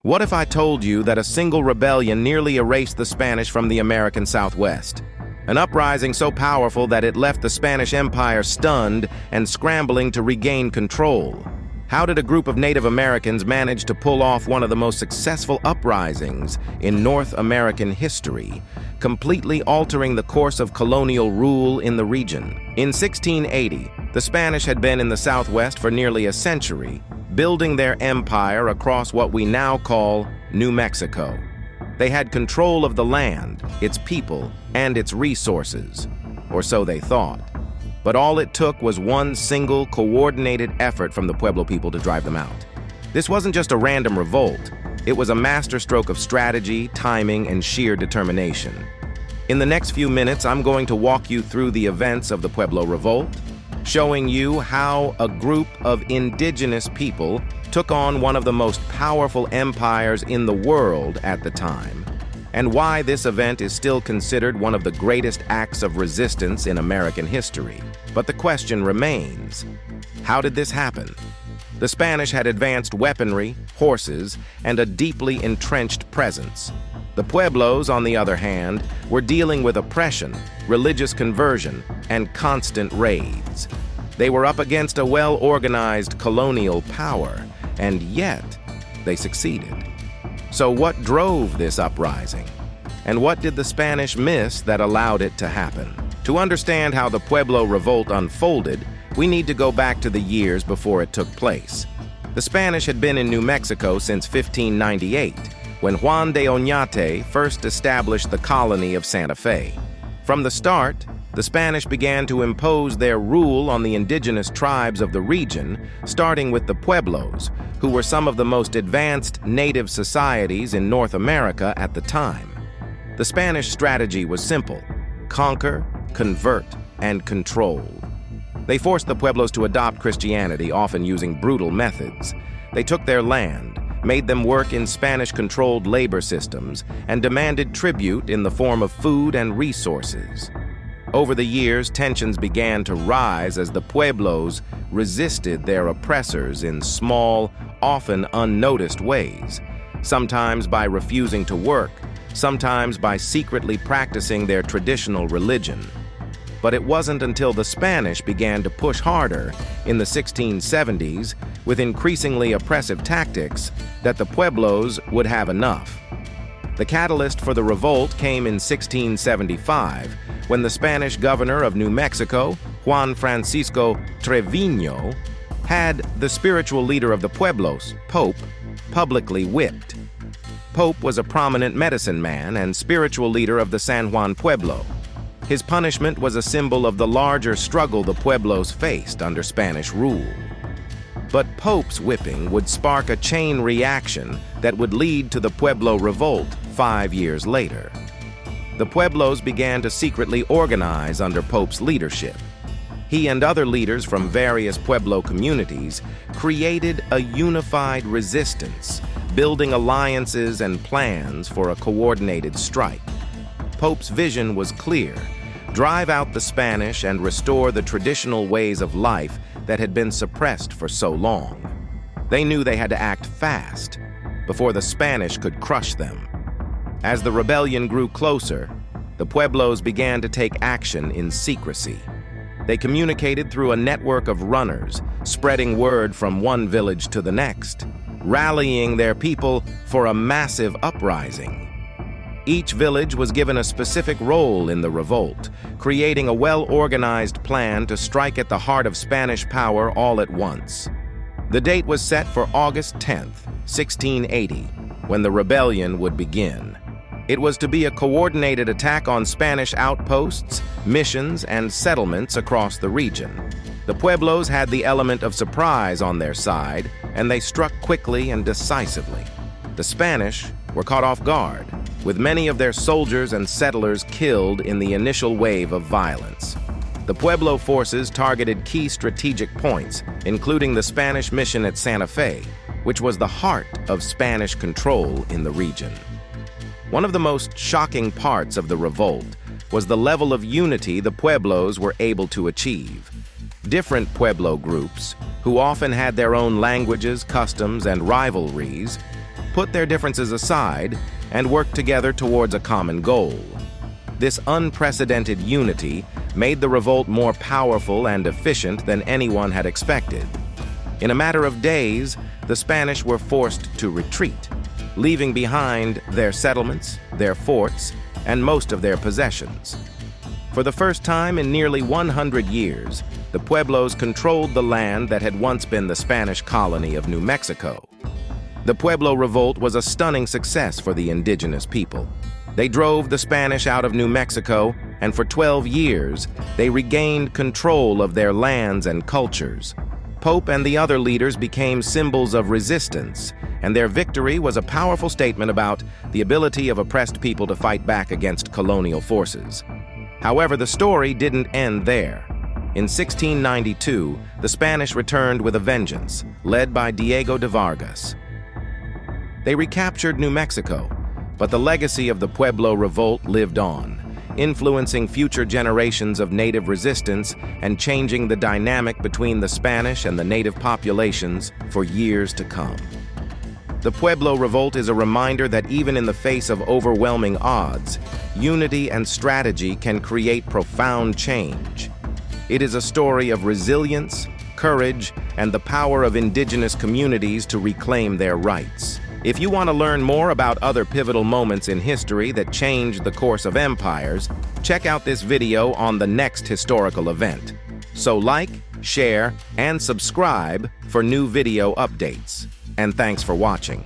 What if I told you that a single rebellion nearly erased the Spanish from the American Southwest? An uprising so powerful that it left the Spanish Empire stunned and scrambling to regain control. How did a group of Native Americans manage to pull off one of the most successful uprisings in North American history, completely altering the course of colonial rule in the region? In 1680, the Spanish had been in the Southwest for nearly a century, building their empire across what we now call New Mexico. They had control of the land, its people, and its resources, or so they thought. But all it took was one single, coordinated effort from the Pueblo people to drive them out. This wasn't just a random revolt. It was a masterstroke of strategy, timing, and sheer determination. In the next few minutes, I'm going to walk you through the events of the Pueblo Revolt, showing you how a group of indigenous people took on one of the most powerful empires in the world at the time, and why this event is still considered one of the greatest acts of resistance in American history. But the question remains, how did this happen? The Spanish had advanced weaponry, horses, and a deeply entrenched presence. The Pueblos, on the other hand, were dealing with oppression, religious conversion, and constant raids. They were up against a well-organized colonial power, and yet they succeeded. So what drove this uprising? And what did the Spanish miss that allowed it to happen? To understand how the Pueblo Revolt unfolded, we need to go back to the years before it took place. The Spanish had been in New Mexico since 1598, when Juan de Oñate first established the colony of Santa Fe. From the start, the Spanish began to impose their rule on the indigenous tribes of the region, starting with the Pueblos, who were some of the most advanced native societies in North America at the time. The Spanish strategy was simple: conquer, convert, and control. They forced the Pueblos to adopt Christianity, often using brutal methods. They took their land, made them work in Spanish-controlled labor systems, and demanded tribute in the form of food and resources. Over the years, tensions began to rise as the Pueblos resisted their oppressors in small, often unnoticed ways, sometimes by refusing to work, sometimes by secretly practicing their traditional religion. But it wasn't until the Spanish began to push harder in the 1670s with increasingly oppressive tactics that the Pueblos would have enough. The catalyst for the revolt came in 1675, when the Spanish governor of New Mexico, Juan Francisco Trevino, had the spiritual leader of the Pueblos, Pope, publicly whipped. Pope was a prominent medicine man and spiritual leader of the San Juan Pueblo. His punishment was a symbol of the larger struggle the Pueblos faced under Spanish rule. But Pope's whipping would spark a chain reaction that would lead to the Pueblo Revolt 5 years later. The Pueblos began to secretly organize under Pope's leadership. He and other leaders from various Pueblo communities created a unified resistance, building alliances and plans for a coordinated strike. Pope's vision was clear: drive out the Spanish and restore the traditional ways of life that had been suppressed for so long. They knew they had to act fast before the Spanish could crush them. As the rebellion grew closer, the Pueblos began to take action in secrecy. They communicated through a network of runners, spreading word from one village to the next, rallying their people for a massive uprising. Each village was given a specific role in the revolt, creating a well-organized plan to strike at the heart of Spanish power all at once. The date was set for August 10th, 1680, when the rebellion would begin. It was to be a coordinated attack on Spanish outposts, missions, and settlements across the region. The Pueblos had the element of surprise on their side, and they struck quickly and decisively. The Spanish were caught off guard, with many of their soldiers and settlers killed in the initial wave of violence. The Pueblo forces targeted key strategic points, including the Spanish mission at Santa Fe, which was the heart of Spanish control in the region. One of the most shocking parts of the revolt was the level of unity the Pueblos were able to achieve. Different Pueblo groups, who often had their own languages, customs, and rivalries, put their differences aside and worked together towards a common goal. This unprecedented unity made the revolt more powerful and efficient than anyone had expected. In a matter of days, the Spanish were forced to retreat, leaving behind their settlements, their forts, and most of their possessions. For the first time in nearly 100 years, the Pueblos controlled the land that had once been the Spanish colony of New Mexico. The Pueblo Revolt was a stunning success for the indigenous people. They drove the Spanish out of New Mexico, and for 12 years, they regained control of their lands and cultures. Pope and the other leaders became symbols of resistance, and their victory was a powerful statement about the ability of oppressed people to fight back against colonial forces. However, the story didn't end there. In 1692, the Spanish returned with a vengeance, led by Diego de Vargas. They recaptured New Mexico, but the legacy of the Pueblo Revolt lived on, influencing future generations of native resistance and changing the dynamic between the Spanish and the native populations for years to come. The Pueblo Revolt is a reminder that even in the face of overwhelming odds, unity and strategy can create profound change. It is a story of resilience, courage, and the power of indigenous communities to reclaim their rights. If you want to learn more about other pivotal moments in history that changed the course of empires, check out this video on the next historical event. So like, share, and subscribe for new video updates. And thanks for watching.